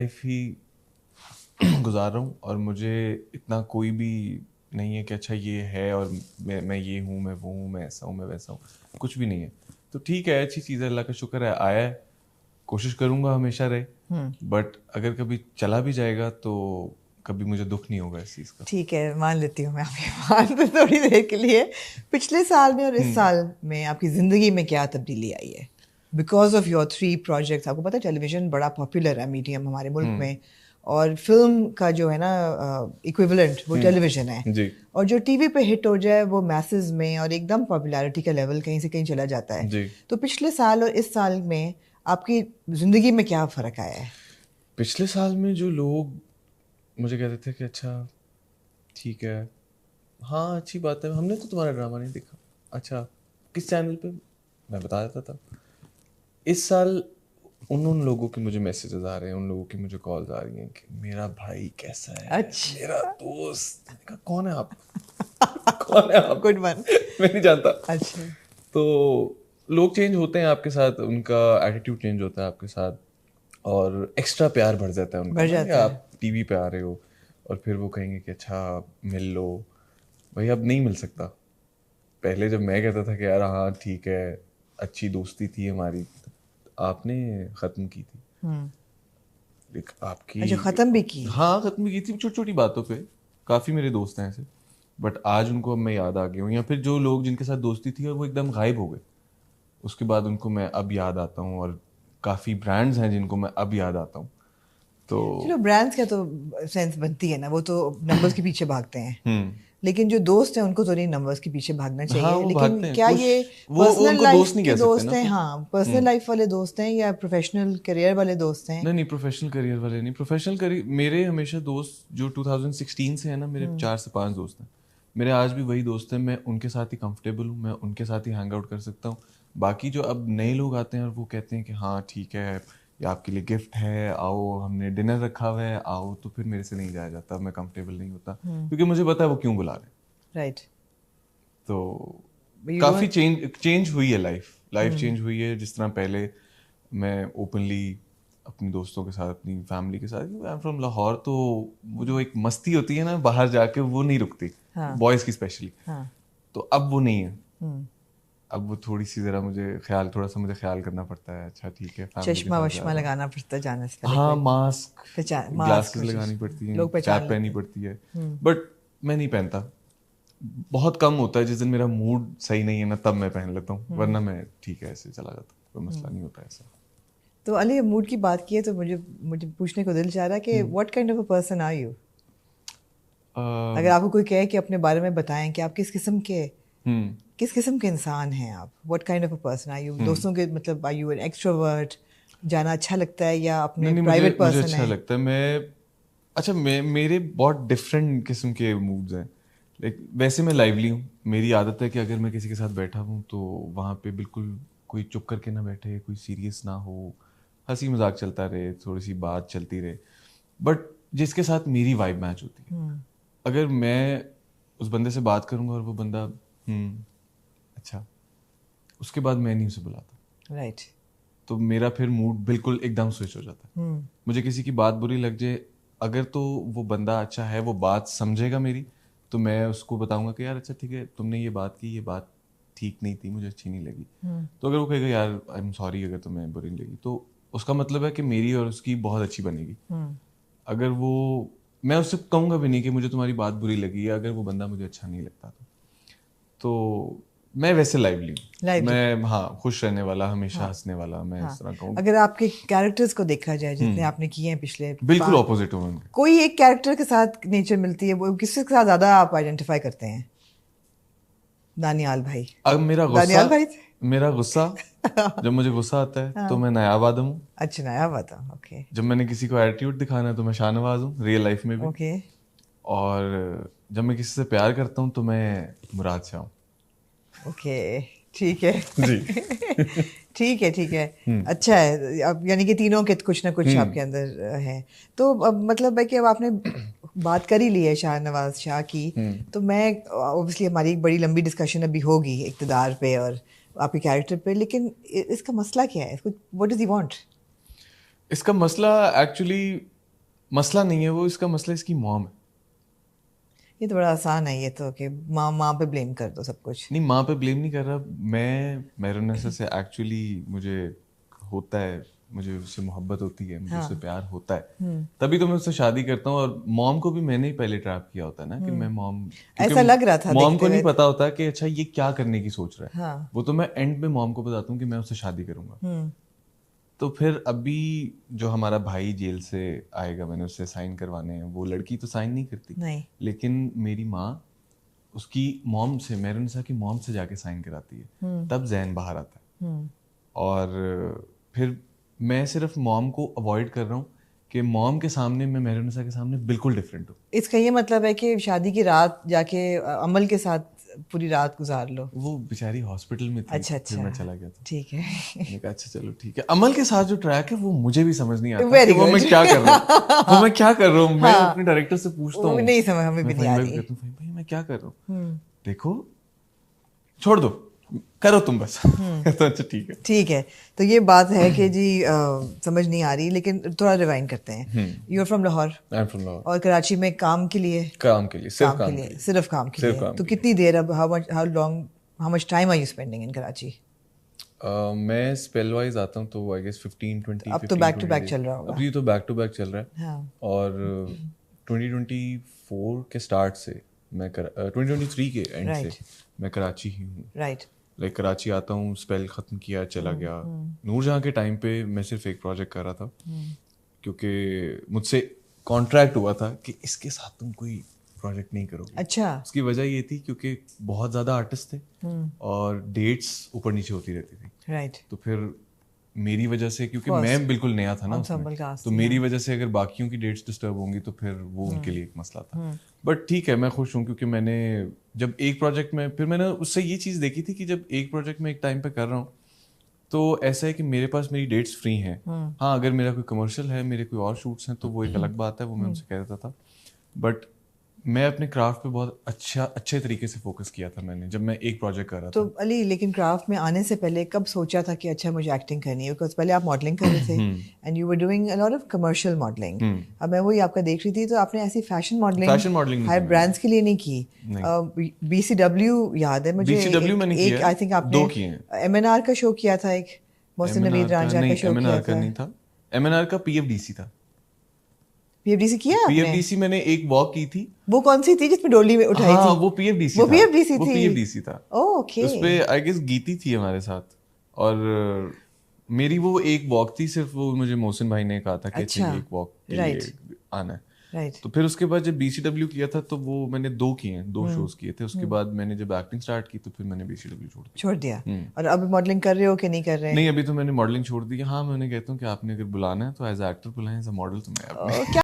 Life ही गुजार रहा हूँ और मुझे इतना कोई भी नहीं है कि अच्छा ये है और मैं ये हूँ, मैं वो हूँ, मैं ऐसा हूँ, मैं वैसा हूँ, कुछ भी नहीं है. तो ठीक है, अच्छी चीज़ है, अल्लाह का शुक्र है, आया है, कोशिश करूँगा हमेशा रहे, बट अगर कभी चला भी जाएगा तो कभी मुझे दुख नहीं होगा इस चीज़ का. ठीक है, मान लेती हूँ मैं आपकी बात पे थोड़ी देर के लिए. पिछले साल में और इस साल में आपकी ज़िंदगी में क्या तब्दीली आई है बिकॉज ऑफ योर 3 प्रोजेक्ट्स? आपको पता है टेलीविज़न बड़ा पॉपुलर है मीडियम हमारे मुल्क में, और फिल्म का जो है ना इक्विवेलेंट वो टेलीविज़न है जी. और जो टीवी पे हिट हो जाए वो मैसेज में और एकदम पॉपुलैरिटी का लेवल कहीं से कहीं चला जाता है. जी. तो पिछले साल और इस साल में आपकी ज़िंदगी में क्या फ़र्क आया है? पिछले साल में जो लोग मुझे कहते थे कि अच्छा ठीक है, हाँ अच्छी बात है, हमने तो तुम्हारा ड्रामा नहीं देखा, अच्छा किस चैनल पे, मैं बता देता था. इस साल उन लोगों के मुझे मैसेजेस आ रहे हैं, उन लोगों की मुझे कॉल्स आ रही हैं कि मेरा भाई कैसा है, अच्छा. मेरा दोस्त. मैंने कहा कौन है आप? कौन है आप? Good one. मैं नहीं जानता. अच्छा. तो लोग चेंज होते हैं आपके साथ, उनका एटीट्यूड चेंज होता है आपके साथ और एक्स्ट्रा प्यार बढ़ जाता है उनका. बढ़ जाता है. आप टीवी पे आ रहे हो और फिर वो कहेंगे कि अच्छा मिल लो. भाई अब नहीं मिल सकता. पहले जब मैं कहता था कि यार हाँ ठीक है, अच्छी दोस्ती थी हमारी, आपने ख़त्म की थी. आपकी अच्छा, ख़त्म भी की? हाँ ख़त्म भी की थी छोटी छोटी बातों पे. काफ़ी मेरे दोस्त हैं ऐसे, बट आज उनको अब मैं याद आ गया हूँ, या फिर जो लोग जिनके साथ दोस्ती थी और वो एकदम गायब हो गए, उसके बाद उनको मैं अब याद आता हूँ. और काफ़ी ब्रांड्स हैं जिनको मैं अब याद आता हूँ. तो चलो, ब्रांड्स का तो सेंस बनती है ना, वो तो नंबर्स के पीछे भागते हैं. लेकिन जो दोस्त हैं उनको तो नहीं नंबर्स के पीछे भागना चाहिए. हाँ वो लेकिन भागते हैं क्या कुछ, ये वो पर्सनल उनको लाइफ दोस्त नहीं के कह सकते दोस्त ना हैं? फिर. हाँ, पर्सनल लाइफ वाले दोस्त हैं या प्रोफेशनल करियर वाले दोस्त हैं? नहीं प्रोफेशनल करियर वाले नहीं. प्रोफेशनल करियर मेरे हमेशा दोस्त जो 2016 से है ना, मेरे 4 से 5 दोस्त हैं. मेरे आज भी वही दोस्त हैं, मैं उनके साथ ही कंफर्टेबल हूँ, मैं उनके साथ ही हैंग आउट कर सकता हूँ. बाकी जो अब नए लोग आते हैं और वो कहते हैं कि हाँ ठीक है, ये आपके लिए गिफ्ट है, आओ हमने डिनर रखा हुआ है, आओ, तो फिर मेरे से नहीं जाया जाता, मैं कंफर्टेबल नहीं होता, क्योंकि मुझे पता है वो क्यों बुला रहे हैं. राइट. तो काफ़ी चेंज हुई है लाइफ चेंज हुई है. जिस तरह पहले मैं ओपनली अपने दोस्तों के साथ, अपनी फैमिली के साथ, आई एम फ्रॉम लाहौर, तो वो जो एक मस्ती होती है ना बाहर जाके, वो नहीं रुकती, बॉयज़ की स्पेशली. तो अब वो नहीं है. अब वो थोड़ी सी ज़रा थोड़ा सा मुझे ख्याल करना पड़ता है. अच्छा ठीक है, फैमिली के चश्मा साथ वश्मा लगाना पड़ता है जाने से पहले? हाँ, मास्क, मास्क ग्लासेस लगानी पड़ती हैं, कैप पहननी पड़ती है, बट मैं नहीं पहनता. बहुत कम होता है, जिस दिन मेरा मूड सही नहीं है ना तब मैं पहन लेता हूँ, वरना मैं ठीक है ऐसे चला जाता हूँ, कोई मसला नहीं होता ऐसा. तो अली, मूड की बात की है तो मुझे पूछने को दिल चाह रहा है कि what kind of a person are you? अगर आपको कोई कहे कि अपने बारे में बताएं कि आप किस किस्म के इंसान हैं आप, what kind of a person are you? दोस्तों के मतलब आर यू एन एक्सट्रोवर्ट, जाना अच्छा लगता है, या अपने प्राइवेट पर्सन है? मुझे अच्छा लगता है. मेरे बहुत डिफरेंट किस्म के मूड्स हैं. वैसे मैं लाइवली हूँ. मेरी आदत है कि अगर मैं किसी के साथ बैठा हूँ तो वहाँ पे बिल्कुल कोई चुप करके ना बैठे, कोई सीरियस ना हो, हंसी मजाक चलता रहे, थोड़ी सी बात चलती रहे, बट जिसके साथ मेरी वाइब मैच होती है. अगर मैं उस बंदे से बात करूँगा और वो बंदा अच्छा, उसके बाद मैं नहीं उसे बुलाता. राइट. तो मेरा फिर मूड बिल्कुल एकदम स्विच हो जाता है. मुझे किसी की बात बुरी लग जाए, अगर तो वो बंदा अच्छा है, वो बात समझेगा मेरी, तो मैं उसको बताऊंगा कि यार अच्छा ठीक है, तुमने ये बात की, ये बात ठीक नहीं थी, मुझे अच्छी नहीं लगी. तो अगर वो कहेगा यार आई एम सॉरी अगर तुम्हें बुरी लगी, तो उसका मतलब है कि मेरी और उसकी बहुत अच्छी बनेगी. अगर वो, मैं उससे कहूँगा भी नहीं कि मुझे तुम्हारी बात बुरी लगी है, अगर वो बंदा मुझे अच्छा नहीं लगता तो मैं वैसे लाइवली हूँ. मैं हाँ खुश रहने वाला, हमेशा हंसने वाला, मैं इस तरह कहूँ. अगर आपके कैरेक्टर्स को देखा जाए जितने आपने किए हैं पिछले, बिल्कुल ऑपोजिट हूँ मैं. कोई एक कैरेक्टर के साथ नेचर मिलती है, वो किसके साथ ज़्यादा आप आइडेंटिफाई करते हैं? दानियाल भाई. अब मेरा गुस्सा जब मुझे गुस्सा आता है तो मैं नायाब आदम हूँ. अच्छा, नायाब आदम. ओके. जब मैंने किसी को एटीट्यूड दिखाना है तो मैं शाहनवाज हूँ, रियल लाइफ में भी. ओके. और जब मैं किसी से प्यार करता हूँ तो मैं मुराद शाह हूँ. ओके, ठीक है जी. ठीक है. अच्छा है. अब यानी कि तीनों के कुछ ना कुछ आपके अंदर है. तो अब मतलब है कि अब आपने बात कर ही ली है शाहनवाज शाह की, तो मैं ऑब्वियसली हमारी एक बड़ी लंबी डिस्कशन अभी होगी इक़्तिदार पे और आपके कैरेक्टर पे, लेकिन इसका मसला क्या है? What does he want? इसका मसला एक्चुअली مسئلہ نہیں ہے وہ, اس کا مسئلہ اس کی موم ہے. یہ تو بڑا آسان ہے, یہ تو کہ ماں پہ بلیم کر دو سب کچھ. نہیں, ماں پہ بلیم نہیں کر رہا میں. میرونیسا سے ایکچولی مجھے ہوتا ہے, مجھے اس سے محبت ہوتی ہے, مجھے اس سے پیار ہوتا ہے, تبھی تو میں اس سے شادی کرتا ہوں. اور موم کو بھی میں نے ہی پہلے ٹریپ کیا ہوتا ہے نا کہ میں موم, ایسا لگ رہا تھا موم کو نہیں پتا ہوتا کہ اچھا یہ کیا کرنے کی سوچ رہا ہے. وہ تو میں اینڈ میں موم کو بتاتا ہوں کہ میں اس سے شادی کروں گا. تو پھر ابھی جو ہمارا بھائی جیل سے آئے گا, میں نے اس سے سائن کروانے ہیں. وہ لڑکی تو سائن نہیں کرتی, لیکن میری ماں اس کی موم سے, میرونیسا کی موم سے جا کے سائن کراتی ہے, تب زین باہر آتا ہے. اور پھر میں صرف موم کو اوائڈ کر رہا ہوں کہ موم کے سامنے میں میرونیسا کے سامنے بالکل ڈفرینٹ ہوں. اس کا یہ مطلب ہے کہ شادی کی رات جا کے عمل کے ساتھ پوری رات گزار لو. وہ بیچاری ہاسپٹل میں تھی. اچھا پھر میں چلا گیا تھا. ٹھیک ہے, میں نے کہا اچھا چلو ٹھیک ہے. عمل کے ساتھ جو ٹریک ہے وہ مجھے بھی سمجھ نہیں آتا کہ وہ میں کیا کر رہا ہوں, وہ میں کیا کر رہا ہوں. میں اپنے ڈائریکٹر سے پوچھتا ہوں, نہیں سمجھ ہمیں بھی نہیں آتی. بھائی میں کیا کر رہا ہوں, دیکھو چھوڑ دو, کرو تم بس. تو اچھا ٹھیک ہے. ٹھیک ہے, تو یہ بات ہے کہ جی سمجھ نہیں آ رہی, لیکن تھوڑا ریوائنڈ کرتے ہیں. یو آر فرام لاہور, اور کراچی میں کام کے لیے, صرف کام کے لیے. تو کتنی دیر, اب how much time are you spending in Karachi? میں اسپیل وائز آتا ہوں تو آئی گیس 15-20. اب تو بیک ٹو بیک چل رہا ہوگا. ابھی تو بیک ٹو بیک چل رہا ہے. اور 2024 کے اسٹارٹ سے میں 2023 کے اینڈ سے میں کراچی ہی ہوں. رائٹ. لائک کراچی آتا ہوں, اسپیل ختم کیا, چلا گیا. نور جہاں کے ٹائم پہ میں صرف ایک پروجیکٹ کر رہا تھا, کیونکہ مجھ سے کانٹریکٹ ہوا تھا کہ اس کے ساتھ تم کوئی پروجیکٹ نہیں کرو گے. اچھا. اس کی وجہ یہ تھی کیونکہ بہت زیادہ آرٹسٹ تھے اور ڈیٹس اوپر نیچے ہوتی رہتی تھی. رائٹ. تو پھر میری وجہ سے, کیونکہ میں بالکل نیا تھا نا اس میں, تو میری وجہ سے اگر باقیوں کی ڈیٹس ڈسٹرب ہوں گی تو پھر وہ ان کے لیے ایک مسئلہ تھا. بٹ ٹھیک ہے, میں خوش ہوں کیونکہ میں نے جب ایک پروجیکٹ میں, پھر میں نے اس سے یہ چیز دیکھی تھی کہ جب ایک پروجیکٹ میں ایک ٹائم پہ کر رہا ہوں تو ایسا ہے کہ میرے پاس میری ڈیٹس فری ہیں. ہاں اگر میرا کوئی کمرشل ہے, میرے کوئی اور شوٹس ہیں تو وہ ایک الگ بات ہے, وہ میں ان سے کہہ دیتا تھا. بٹ میں اپنے کرافٹ پہ بہت اچھے طریقے سے فوکس کیا تھا میں نے جب میں ایک پروجیکٹ کر رہا تھا. تو علی, لیکن کرافٹ میں آنے سے پہلے کب سوچا تھا کہ اچھا مجھے ایکٹنگ کرنی ہے؟ بیکاز پہلے آپ ماڈلنگ کر رہے تھے and you were doing a lot of commercial modelling. اب میں وہی آپ کا دیکھ رہی تھی, تو آپ نے ایسی فیشن ماڈلنگ ہر برانڈس کے لیے نہیں کی. BCW یاد ہے مجھے, ایک آئی تھنک آپ نے MNR کا شو کیا تھا, ایک محسن نوید رانجھا کا شو کیا تھا. نہیں تھا MNR کا, PFDC تھا. PFDC کیا آپ نے؟ PFDC میں نے ایک واک کی تھی. وہ کون سی تھی جس میں ڈولی میں اٹھائی تھی؟ وہ PFDC وہ PFDC تھا. اوکے. اس پہ آئی گیس گیتی تھی ہمارے ساتھ, اور میری وہ ایک واک تھی صرف. وہ مجھے محسن بھائی نے کہا تھا کہ ایک واک کے لیے آنا ہے. تو پھر اس کے بعد جب BCW کیا تھا تو وہ میں نے 2 کیے ہیں, 2 شوز کیے تھے. اس کے بعد میں نے جب ایکٹنگ اسٹارٹ کی تو پھر میں نے BCW چھوڑ دیا. اور اب ماڈلنگ کر رہے ہو کہ نہیں کر رہے؟ نہیں, ابھی تو میں نے ماڈلنگ چھوڑ دی. ہاں میں انہیں کہتا ہوں کہ آپ نے اگر بلانا ہے تو ایز اے ایکٹر بلائیں, ایز اے ماڈل تو میں